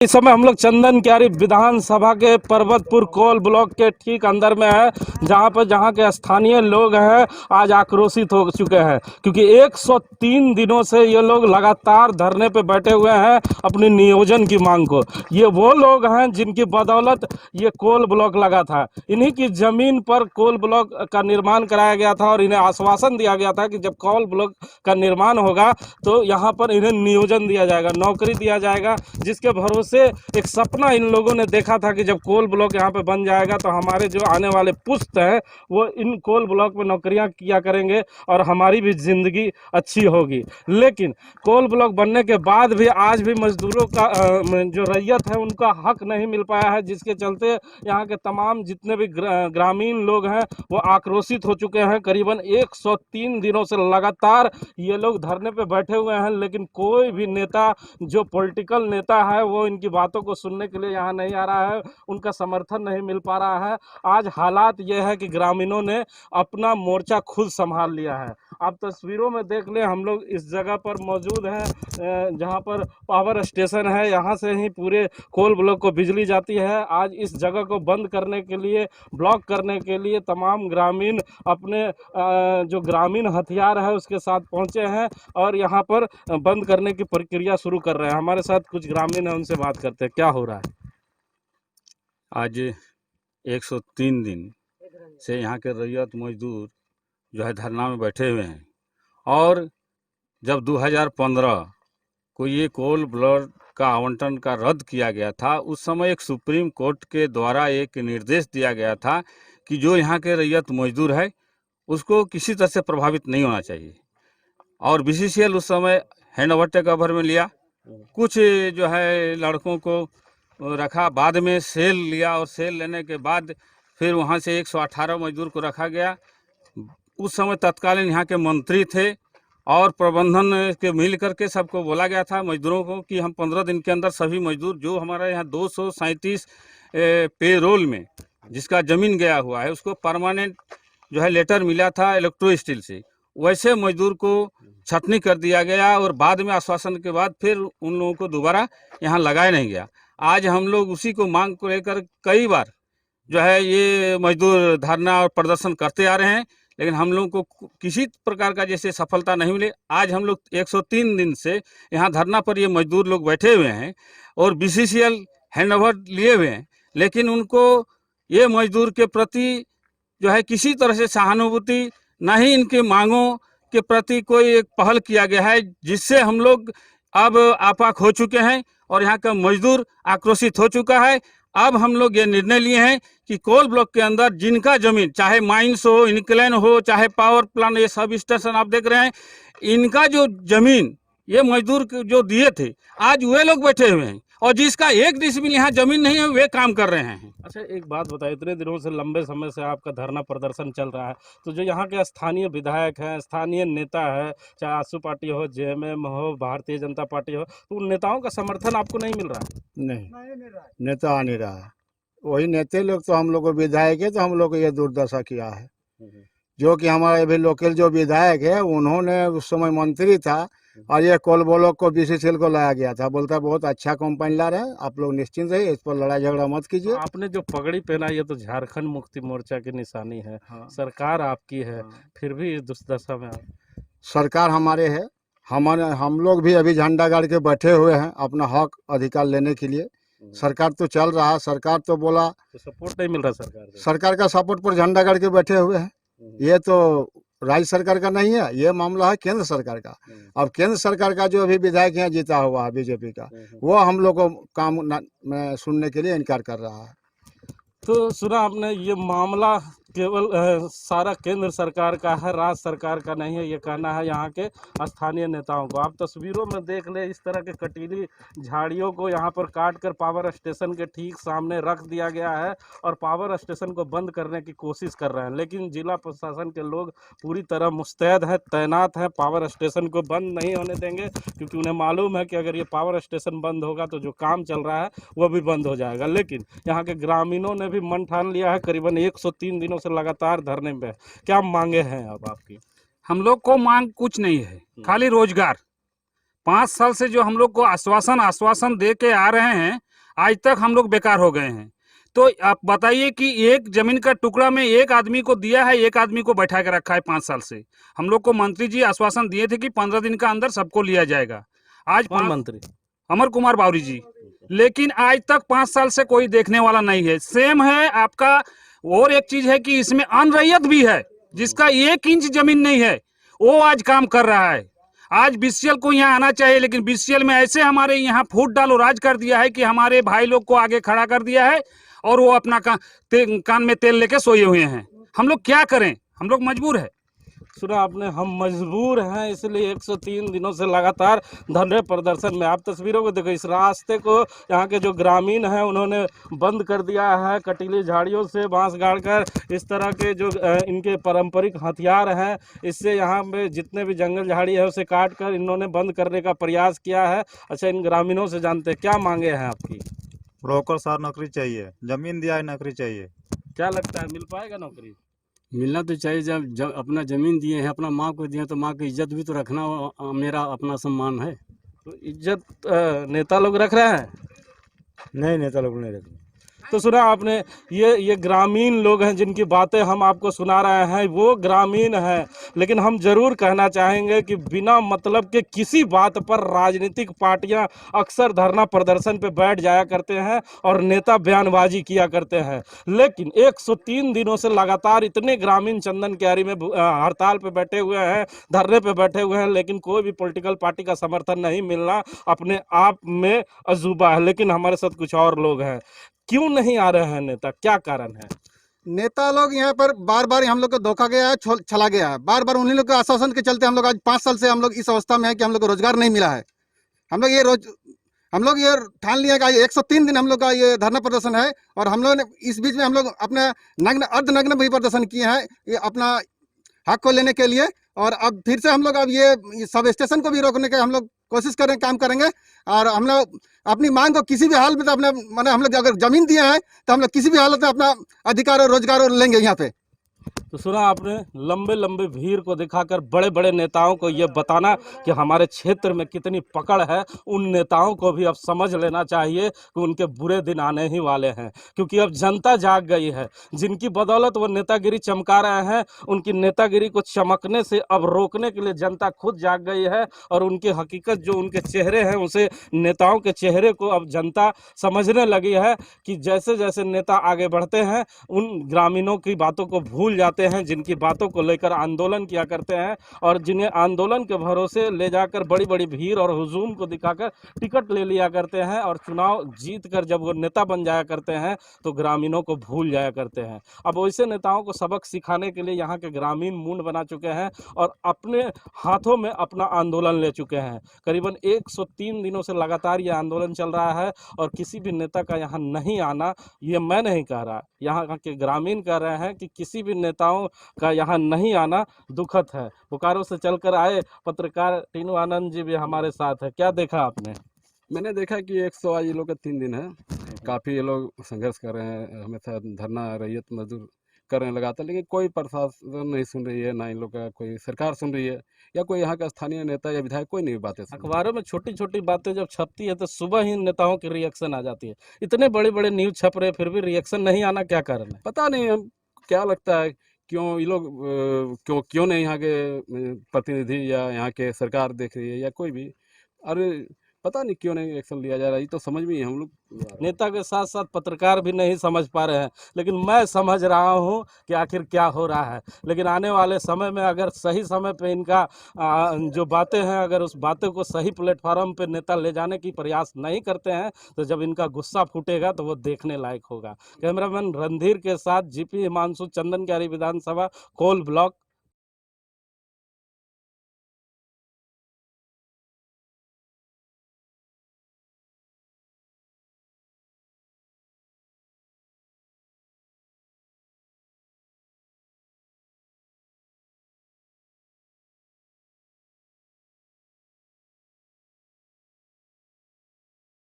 इस समय हम लोग चंदन क्यारी विधानसभा के पर्वतपुर कोल ब्लॉक के ठीक अंदर में है, जहां के स्थानीय लोग हैं आज आक्रोशित हो चुके हैं, क्योंकि 103 दिनों से ये लोग लगातार धरने पे बैठे हुए हैं अपनी नियोजन की मांग को। ये वो लोग हैं जिनकी बदौलत ये कोल ब्लॉक लगा था। इन्हीं की जमीन पर कोल ब्लॉक का निर्माण कराया गया था और इन्हें आश्वासन दिया गया था कि जब कोल ब्लॉक का निर्माण होगा तो यहाँ पर इन्हें नियोजन दिया जाएगा, नौकरी दिया जाएगा, जिसके भरोसे से एक सपना इन लोगों ने देखा था कि जब कोल ब्लॉक यहाँ पे बन जाएगा तो हमारे जो आने वाले पुश्त हैं वो इन कोल ब्लॉक में नौकरियां किया करेंगे और हमारी भी ज़िंदगी अच्छी होगी। लेकिन कोल ब्लॉक बनने के बाद भी आज भी मजदूरों का जो रैयत है उनका हक नहीं मिल पाया है, जिसके चलते यहाँ के तमाम जितने भी ग्रामीण लोग हैं वो आक्रोशित हो चुके हैं। करीबन 103 दिनों से लगातार ये लोग धरने पे बैठे हुए हैं, लेकिन कोई भी नेता, जो पॉलिटिकल नेता है, वो इनकी बातों को सुनने के लिए यहाँ नहीं आ रहा है, उनका समर्थन नहीं मिल पा रहा है। आज हालात ये है कि ग्रामीणों ने अपना मोर्चा खुद संभाल लिया है। आप तस्वीरों में देख लें, हम लोग इस जगह पर मौजूद हैं जहाँ पर पावर स्टेशन है, यहाँ से ही पूरे कोल ब्लॉक को बिजली जाती है। आज इस जगह को बंद करने के लिए, ब्लॉक करने के लिए तमाम ग्रामीण अपने जो ग्रामीण हथियार है उसके साथ पहुँचे हैं और यहाँ पर बंद करने की प्रक्रिया शुरू कर रहे हैं। हमारे साथ कुछ ग्रामीण हैं, उनसे बात करते हैं, क्या हो रहा है। आज 103 दिन से यहाँ के रैयत मजदूर जो है धरना में बैठे हुए हैं और जब 2015 को ये कोल ब्लॉक का आवंटन का रद्द किया गया था, उस समय एक सुप्रीम कोर्ट के द्वारा एक निर्देश दिया गया था कि जो यहाँ के रैयत मजदूर है उसको किसी तरह से प्रभावित नहीं होना चाहिए। और बीसीसीएल उस समय हैंड ओवर टेक ओवर में लिया, कुछ जो है लड़कों को रखा, बाद में सेल लिया और सेल लेने के बाद फिर वहाँ से 118 मजदूर को रखा गया। उस समय तत्कालीन यहाँ के मंत्री थे और प्रबंधन के मिल करके सबको बोला गया था मजदूरों को कि हम 15 दिन के अंदर सभी मजदूर जो हमारे यहाँ 237 पे रोल में जिसका ज़मीन गया हुआ है उसको परमानेंट जो है लेटर मिला था इलेक्ट्रो स्टील से, वैसे मजदूर को छटनी कर दिया गया और बाद में आश्वासन के बाद फिर उन लोगों को दोबारा यहाँ लगाया नहीं गया। आज हम लोग उसी को मांग को लेकर कई बार जो है ये मजदूर धरना और प्रदर्शन करते आ रहे हैं, लेकिन हम लोगों को किसी प्रकार का जैसे सफलता नहीं मिले। आज हम लोग 103 दिन से यहाँ धरना पर ये मजदूर लोग बैठे हुए हैं और बीसीसीएल हैंड ओवर लिए हुए हैं, लेकिन उनको ये मजदूर के प्रति जो है किसी तरह से सहानुभूति, ना ही इनकी मांगों के प्रति कोई एक पहल किया गया है, जिससे हम लोग अब आपाक हो चुके हैं और यहाँ का मजदूर आक्रोशित हो चुका है। अब हम लोग ये निर्णय लिए हैं कि कोल ब्लॉक के अंदर जिनका जमीन, चाहे माइंस हो, इनक्लेन हो, चाहे पावर प्लांट, ये सब स्टेशन आप देख रहे हैं, इनका जो जमीन ये मजदूर जो दिए थे आज वे लोग बैठे हुए हैं और जिसका एक डिसमिल यहाँ जमीन नहीं है वे काम कर रहे हैं। अच्छा, एक बात बताइए, इतने दिनों से, लंबे समय से आपका धरना प्रदर्शन चल रहा है, तो जो यहाँ के स्थानीय विधायक हैं, स्थानीय नेता है, चाहे आसू पार्टी हो, जेएमएम हो, भारतीय जनता पार्टी हो, तो उन नेताओं का समर्थन आपको नहीं मिल रहा है? नहीं, नेता आ नहीं रहा है। वही नेता लोग तो हम लोग को विधायक है, तो हम लोग को ये दुर्दशा किया है। जो कि हमारे अभी लोकल जो विधायक है उन्होंने उस समय मंत्री था और ये कोल ब्लॉक को बीसीसीएल को लाया गया था, बोलता है बहुत अच्छा कंपनी ला रहे हैं, आप लोग निश्चिंत रहिए, इस पर लड़ाई झगड़ा मत कीजिए। आपने जो पगड़ी पहना ये तो झारखंड मुक्ति मोर्चा की निशानी है। हाँ। सरकार आपकी है, हाँ। फिर भी इस दुर्दशा में आप। सरकार हमारे है, हम लोग भी अभी झंडा गाड़ के बैठे हुए हैं अपना हक अधिकार लेने के लिए। सरकार तो चल रहा है, सरकार तो बोला, तो सपोर्ट नहीं मिल रहा सरकार से। सरकार का सपोर्ट पर झंडा गाड़ के बैठे हुए हैं। ये तो राज्य सरकार का नहीं है, ये मामला है केंद्र सरकार का। अब केंद्र सरकार का जो अभी विधायक यहाँ जीता हुआ है बीजेपी का, वो हम लोग को काम में सुनने के लिए इनकार कर रहा है। तो सुना आपने, ये मामला केवल सारा केंद्र सरकार का है, राज्य सरकार का नहीं है, ये कहना है यहाँ के स्थानीय नेताओं को। आप तस्वीरों में देख ले, इस तरह के कटीली झाड़ियों को यहाँ पर काट कर पावर स्टेशन के ठीक सामने रख दिया गया है और पावर स्टेशन को बंद करने की कोशिश कर रहे हैं, लेकिन जिला प्रशासन के लोग पूरी तरह मुस्तैद हैं, तैनात हैं, पावर स्टेशन को बंद नहीं होने देंगे, क्योंकि उन्हें मालूम है कि अगर ये पावर स्टेशन बंद होगा तो जो काम चल रहा है वो भी बंद हो जाएगा। लेकिन यहाँ के ग्रामीणों ने भी मन ठान लिया है, करीबन 103 दिनों से लगातार धरने पे। क्या मांगे हैं अब आपकी? हम लोग को मांग कुछ नहीं है, खाली रोजगार। 5 साल से जो हम लोग को आश्वासन दे के आ रहे हैं आज तक हम लोग बेकार हो गए हैं। तो आप बताइए कि एक जमीन का टुकड़ा में एक आदमी को दिया है, एक आदमी को बैठा के रखा है 5 साल से। हम लोग को मंत्री जी आश्वासन दिए थे कि 15 दिन का अंदर सबको लिया जाएगा। आज कौन मंत्री? अमर कुमार बावरी जी, लेकिन आज तक 5 साल से कोई देखने वाला नहीं है। सेम है आपका। और एक चीज है कि इसमें अनरैयत भी है, जिसका 1 इंच जमीन नहीं है, वो आज काम कर रहा है। आज बीसीएल को यहाँ आना चाहिए, लेकिन बीसीएल में ऐसे हमारे यहाँ फूट डालो राज कर दिया है कि हमारे भाई लोग को आगे खड़ा कर दिया है और वो अपना कान में तेल लेके सोए हुए हैं। हम लोग क्या करें, हम लोग मजबूर है। सुना आपने, हम मजबूर हैं, इसलिए 103 दिनों से लगातार धरने प्रदर्शन में। आप तस्वीरों को देखो, इस रास्ते को यहाँ के जो ग्रामीण हैं उन्होंने बंद कर दिया है, कटीली झाड़ियों से बांस गाड़कर। इस तरह के जो इनके पारंपरिक हथियार हैं, इससे यहाँ पे जितने भी जंगल झाड़ी है उसे काट कर इन्होंने बंद करने का प्रयास किया है। अच्छा, इन ग्रामीणों से जानते हैं क्या मांगे हैं आपकी? ब्रोकर सार नौकरी चाहिए, जमीन दिया है नौकरी चाहिए। क्या लगता है मिल पाएगा नौकरी? मिलना तो चाहिए। जब अपना ज़मीन दिए हैं, अपना माँ को दिए हैं, तो माँ की इज्जत भी तो रखना मेरा अपना सम्मान है। तो इज्जत नेता लोग रख रहे हैं? नहीं, नेता लोग नहीं रखते। तो सुना आपने, ये ग्रामीण लोग हैं जिनकी बातें हम आपको सुना रहे हैं, वो ग्रामीण हैं। लेकिन हम जरूर कहना चाहेंगे कि बिना मतलब के किसी बात पर राजनीतिक पार्टियां अक्सर धरना प्रदर्शन पे बैठ जाया करते हैं और नेता बयानबाजी किया करते हैं। लेकिन 103 दिनों से लगातार इतने ग्रामीण चंदन क्यारी में हड़ताल पे बैठे हुए हैं, धरने पे बैठे हुए हैं, लेकिन कोई भी पॉलिटिकल पार्टी का समर्थन नहीं मिलना अपने आप में अजूबा है। लेकिन हमारे साथ कुछ और लोग हैं। क्यों नहीं आ रहे हैं नेता, क्या कारण है? नेता लोग यहाँ पर बार बार हम लोग को धोखा गया है, छला गया है। बार बार उन्हीं लोग के आश्वासन के चलते हम लोग आज 5 साल से हम लोग इस अवस्था में है कि हम लोग को रोजगार नहीं मिला है। हम लोग ये ठान लिया कि 103 दिन हम लोग का ये धरना प्रदर्शन है। और हम लोग ने इस बीच में हम लोग अपने अर्धनग्न भी प्रदर्शन किए हैं, ये अपना हक को लेने के लिए। और अब फिर से हम लोग अब ये सब स्टेशन को भी रोकने के हम लोग कोशिश करें, काम करेंगे। और हम लोग अपनी मांग को किसी भी हाल में, तो अपने माने हम लोग अगर जमीन दिए हैं तो हम लोग किसी भी हालत में अपना अधिकार और रोजगार लेंगे यहाँ पे। तो सुना आपने, लंबे लंबे भीड़ को दिखाकर बड़े बड़े नेताओं को ये बताना कि हमारे क्षेत्र में कितनी पकड़ है। उन नेताओं को भी अब समझ लेना चाहिए कि उनके बुरे दिन आने ही वाले हैं, क्योंकि अब जनता जाग गई है। जिनकी बदौलत वो नेतागिरी चमका रहे हैं, उनकी नेतागिरी को चमकने से अब रोकने के लिए जनता खुद जाग गई है। और उनकी हकीकत, जो उनके चेहरे हैं, उसे नेताओं के चेहरे को अब जनता समझने लगी है कि जैसे जैसे नेता आगे बढ़ते हैं, उन ग्रामीणों की बातों को भूल जाते हैं, जिनकी बातों को लेकर आंदोलन किया करते हैं और जिन्हें आंदोलन के भरोसे ले जाकर बड़ी बड़ी भीड़ और हुजूम को दिखाकर टिकट ले लिया करते हैं। और चुनाव जीतकर जब वो नेता बन जाया करते हैं तो ग्रामीणों को भूल जाया करते हैं। अब वैसे नेताओं को सबक सिखाने के लिए यहाँ के ग्रामीण मूड बना चुके हैं और अपने हाथों में अपना आंदोलन ले चुके हैं। करीबन 103 दिनों से लगातार ये आंदोलन चल रहा है और किसी भी नेता का यहाँ नहीं आना, ये मैं नहीं कह रहा, यहाँ के ग्रामीण कह रहे हैं कि किसी भी नेताओं का यहाँ नहीं आना दुखद है। बोकारो से चलकर आए पत्रकार टीनू आनंद जी भी हमारे साथ है। क्या देखा आपने? मैंने देखा कि 100 आज ये लोग का 3 दिन है, काफ़ी ये लोग संघर्ष कर रहे हैं, हमेशा धरना रैयत मजदूर करने लगाता, लेकिन कोई प्रशासन नहीं सुन रही है, ना इन लोग का कोई सरकार सुन रही है, या कोई यहाँ का स्थानीय नेता या विधायक कोई नहीं बातें सुन रहा। अखबारों में छोटी छोटी बातें जब छपती है तो सुबह ही नेताओं की रिएक्शन आ जाती है। इतने बड़े बड़े न्यूज छप रहे फिर भी रिएक्शन नहीं आना, क्या कारण है? पता नहीं, हम क्या लगता है क्यों ये लोग क्यों नहीं यहाँ के प्रतिनिधि या यहाँ के सरकार देख रही है या कोई भी, अरे पता नहीं क्यों नहीं एक्शन लिया जा रहा है, ये तो समझ में ही हम लोग। नेता के साथ साथ पत्रकार भी नहीं समझ पा रहे हैं, लेकिन मैं समझ रहा हूं कि आखिर क्या हो रहा है। लेकिन आने वाले समय में अगर सही समय पे इनका जो बातें हैं, अगर उस बातों को सही प्लेटफॉर्म पे नेता ले जाने की प्रयास नहीं करते हैं, तो जब इनका गुस्सा फूटेगा तो वो देखने लायक होगा। कैमरामैन रणधीर के साथ जीपी हिमांशु, चंदन क्यारी विधानसभा, कोल ब्लॉक।